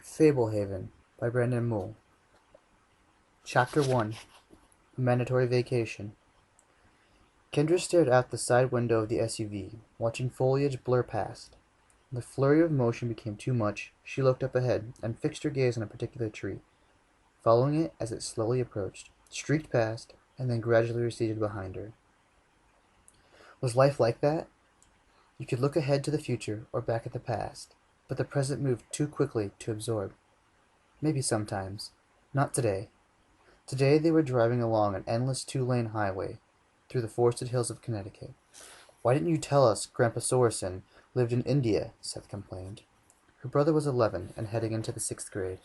Fablehaven by Brandon Mull. Chapter 1 A Mandatory Vacation. Kendra stared out the side window of the SUV, watching foliage blur past. The flurry of motion became too much. She looked up ahead and fixed her gaze on a particular tree, following it as it slowly approached, streaked past, and then gradually receded behind her. Was life like that? You could look ahead to the future or back at the past, but the present moved too quickly to absorb. Maybe sometimes. Not today. Today they were driving along an endless two-lane highway through the forested hills of Connecticut. "Why didn't you tell us Grandpa Sorrison lived in India?" Seth complained. Her brother was 11 and heading into the 6th grade.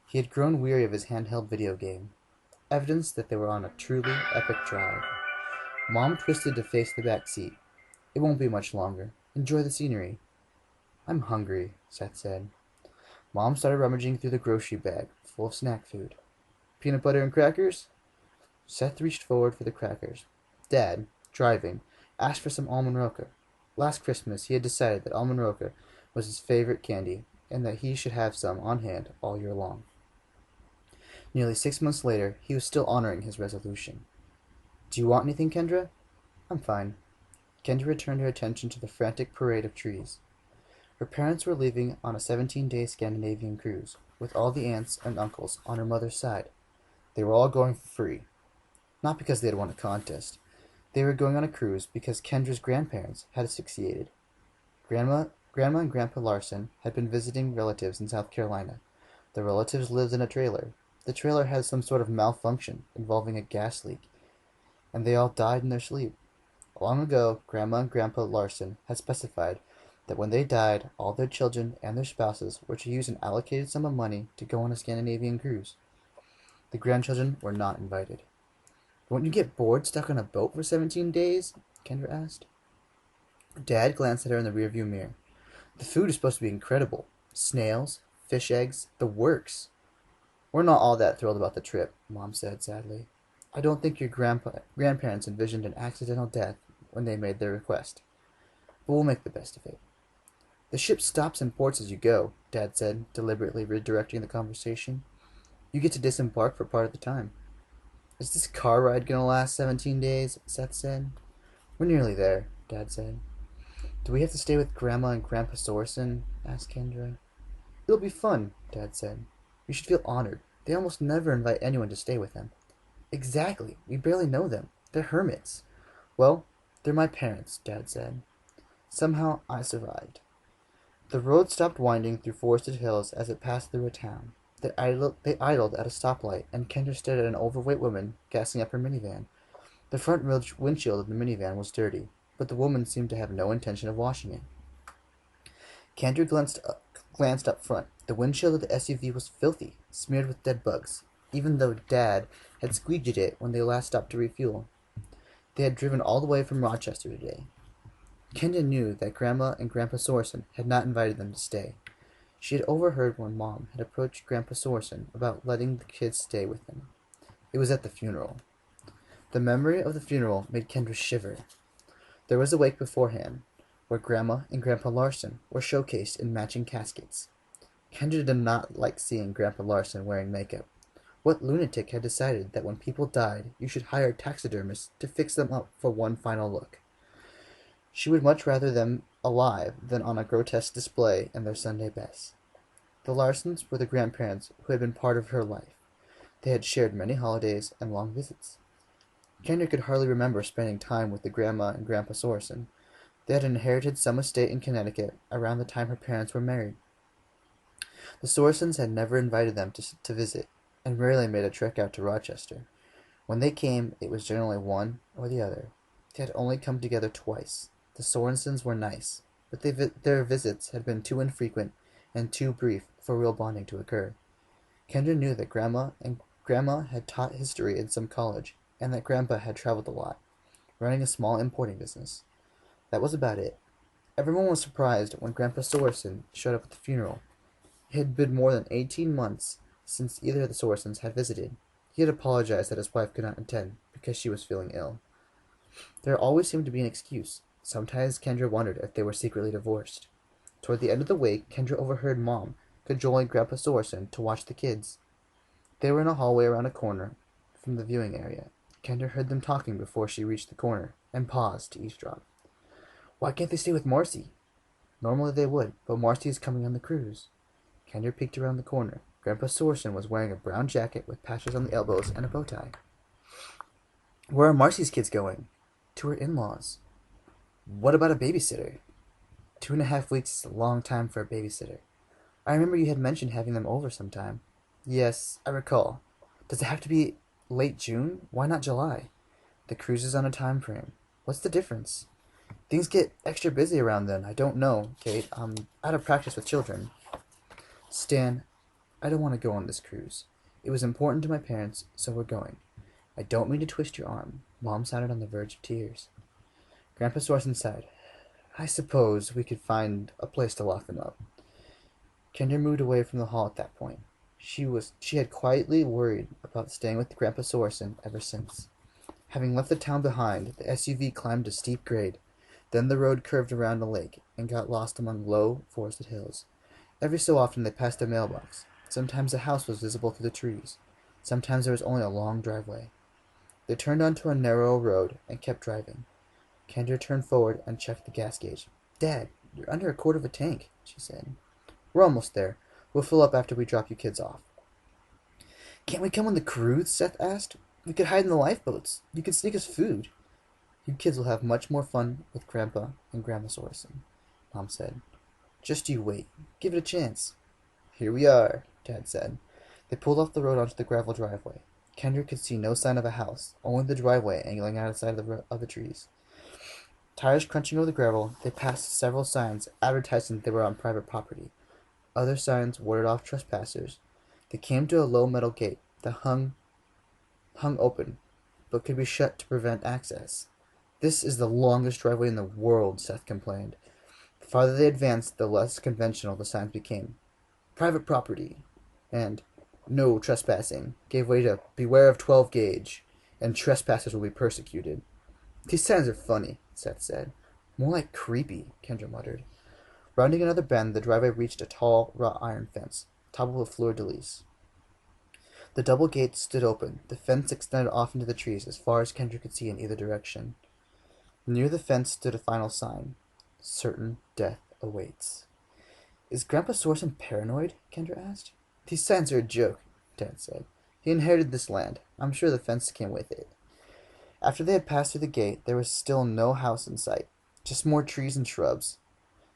He had grown weary of his handheld video game, evidence that they were on a truly epic drive. Mom twisted to face the back seat. "It won't be much longer. Enjoy the scenery." "I'm hungry," Seth said. Mom started rummaging through the grocery bag, full of snack food. "Peanut butter and crackers?" Seth reached forward for the crackers. Dad, driving, asked for some almond roca. Last Christmas he had decided that almond roca was his favorite candy, and that he should have some on hand all year long. Nearly 6 months later, he was still honoring his resolution. "Do you want anything, Kendra?" "I'm fine." Kendra returned her attention to the frantic parade of trees. Her parents were leaving on a 17-day Scandinavian cruise, with all the aunts and uncles on her mother's side. They were all going for free. Not because they had won a contest. They were going on a cruise because Kendra's grandparents had succeeded. Grandma and Grandpa Larson had been visiting relatives in South Carolina. The relatives lived in a trailer. The trailer had some sort of malfunction involving a gas leak, and they all died in their sleep. Long ago, Grandma and Grandpa Larson had specified that when they died, all their children and their spouses were to use an allocated sum of money to go on a Scandinavian cruise. The grandchildren were not invited. "Won't you get bored stuck on a boat for 17 days? Kendra asked. Dad glanced at her in the rearview mirror. "The food is supposed to be incredible. Snails, fish eggs, the works." "We're not all that thrilled about the trip," Mom said sadly. "I don't think your grandparents envisioned an accidental death when they made their request. But we'll make the best of it." "The ship stops in ports as you go," Dad said, deliberately redirecting the conversation. "You get to disembark for part of the time." "Is this car ride gonna last 17 days? Seth said. "We're nearly there," Dad said. "Do we have to stay with Grandma and Grandpa Sorrison?" asked Kendra. "It'll be fun," Dad said. "You should feel honored. They almost never invite anyone to stay with them." "Exactly. We barely know them. They're hermits." "Well, they're my parents," Dad said. "Somehow I survived." The road stopped winding through forested hills as it passed through a town. They idled at a stoplight, and Kendra stared at an overweight woman gassing up her minivan. The front windshield of the minivan was dirty, but the woman seemed to have no intention of washing it. Kendra glanced up front. The windshield of the SUV was filthy, smeared with dead bugs, even though Dad had squeegeed it when they last stopped to refuel. They had driven all the way from Rochester today. Kendra knew that Grandma and Grandpa Sorrison had not invited them to stay. She had overheard when Mom had approached Grandpa Sorrison about letting the kids stay with them. It was at the funeral. The memory of the funeral made Kendra shiver. There was a wake beforehand, where Grandma and Grandpa Larson were showcased in matching caskets. Kendra did not like seeing Grandpa Larson wearing makeup. What lunatic had decided that when people died, you should hire taxidermists to fix them up for one final look? She would much rather them alive than on a grotesque display in their Sunday best. The Larsons were the grandparents who had been part of her life. They had shared many holidays and long visits. Kendra could hardly remember spending time with the Grandma and Grandpa Sorrison. They had inherited some estate in Connecticut around the time her parents were married. The Sorrisons had never invited them to visit, and rarely made a trek out to Rochester. When they came, it was generally one or the other. They had only come together twice. The Sorensons were nice, but their visits had been too infrequent and too brief for real bonding to occur. Kendra knew that Grandma had taught history in some college, and that Grandpa had traveled a lot, running a small importing business. That was about it. Everyone was surprised when Grandpa Sorrison showed up at the funeral. It had been more than 18 months since either of the Sorrisons had visited. He had apologized that his wife could not attend because she was feeling ill. There always seemed to be an excuse. Sometimes Kendra wondered if they were secretly divorced. Toward the end of the wake, Kendra overheard Mom cajoling Grandpa Sorson to watch the kids. They were in a hallway around a corner from the viewing area. Kendra heard them talking before she reached the corner, and paused to eavesdrop. Why can't they stay with Marcy? Normally they would, but Marcy is coming on the cruise. Kendra peeked around the corner. Grandpa Sorson was wearing a brown jacket with patches on the elbows and a bow tie. Where are Marcy's kids going? To her in-laws. What about a babysitter? 2.5 weeks is a long time for a babysitter. I remember you had mentioned having them over sometime. Yes, I recall. Does it have to be late June? Why not July? The cruise is on a time frame. What's the difference? Things get extra busy around then. I don't know, Kate. I'm out of practice with children. Stan, I don't want to go on this cruise. It was important to my parents, so we're going. I don't mean to twist your arm. Mom sounded on the verge of tears. Grandpa Sorson sighed. I suppose we could find a place to lock them up. Kendra moved away from the hall at that point. She had quietly worried about staying with Grandpa Sorson ever since. Having left the town behind, the SUV climbed a steep grade. Then the road curved around a lake and got lost among low, forested hills. Every so often they passed a mailbox. Sometimes a house was visible through the trees. Sometimes there was only a long driveway. They turned onto a narrow road and kept driving. Kendra turned forward and checked the gas gauge. Dad, you're under a quarter of a tank, she said. We're almost there. We'll fill up after we drop you kids off. Can't we come on the cruise? Seth asked. We could hide in the lifeboats. You could sneak us food. You kids will have much more fun with Grandpa and Grandma Sorson, Mom said. Just you wait. Give it a chance. Here we are, Dad said. They pulled off the road onto the gravel driveway. Kendra could see no sign of a house, only the driveway angling outside of the trees. Tires crunching over the gravel, they passed several signs advertising that they were on private property. Other signs warded off trespassers. They came to a low metal gate that hung open, but could be shut to prevent access. This is the longest driveway in the world, Seth complained. The farther they advanced, the less conventional the signs became. Private property, and no trespassing, gave way to beware of 12 gauge, and trespassers will be persecuted. These signs are funny, Seth said. More like creepy, Kendra muttered. Rounding another bend, the driveway reached a tall, wrought iron fence, topped with fleur-de-lis. The double gate stood open. The fence extended off into the trees as far as Kendra could see in either direction. Near the fence stood a final sign. Certain death awaits. Is Grandpa Sorson paranoid? Kendra asked. These signs are a joke, Dad said. He inherited this land. I'm sure the fence came with it. After they had passed through the gate, there was still no house in sight, just more trees and shrubs.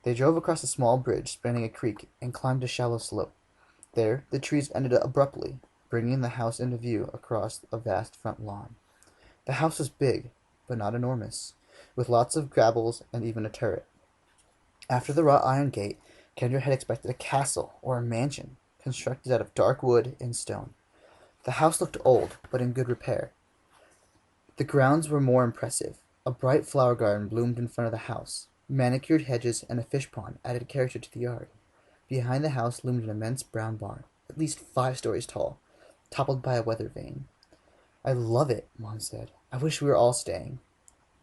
They drove across a small bridge spanning a creek and climbed a shallow slope. There, the trees ended abruptly, bringing the house into view across a vast front lawn. The house was big, but not enormous, with lots of gables and even a turret. After the wrought iron gate, Kendra had expected a castle or a mansion, constructed out of dark wood and stone. The house looked old, but in good repair. The grounds were more impressive. A bright flower garden bloomed in front of the house. Manicured hedges and a fish pond added character to the yard. Behind the house loomed an immense brown barn, at least 5 stories tall, toppled by a weather vane. I love it, Mom said. I wish we were all staying.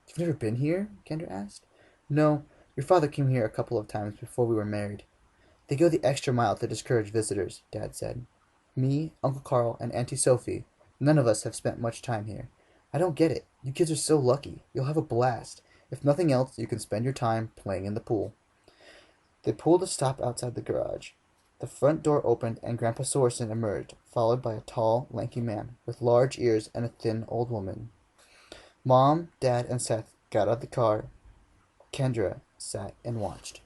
You've never been here? Kendra asked. No, your father came here a couple of times before we were married. They go the extra mile to discourage visitors, Dad said. Me, Uncle Carl, and Auntie Sophie, none of us have spent much time here. I don't get it. You kids are so lucky. You'll have a blast. If nothing else, you can spend your time playing in the pool. They pulled a stop outside the garage. The front door opened and Grandpa Sorson emerged, followed by a tall, lanky man with large ears and a thin old woman. Mom, Dad, and Seth got out of the car. Kendra sat and watched.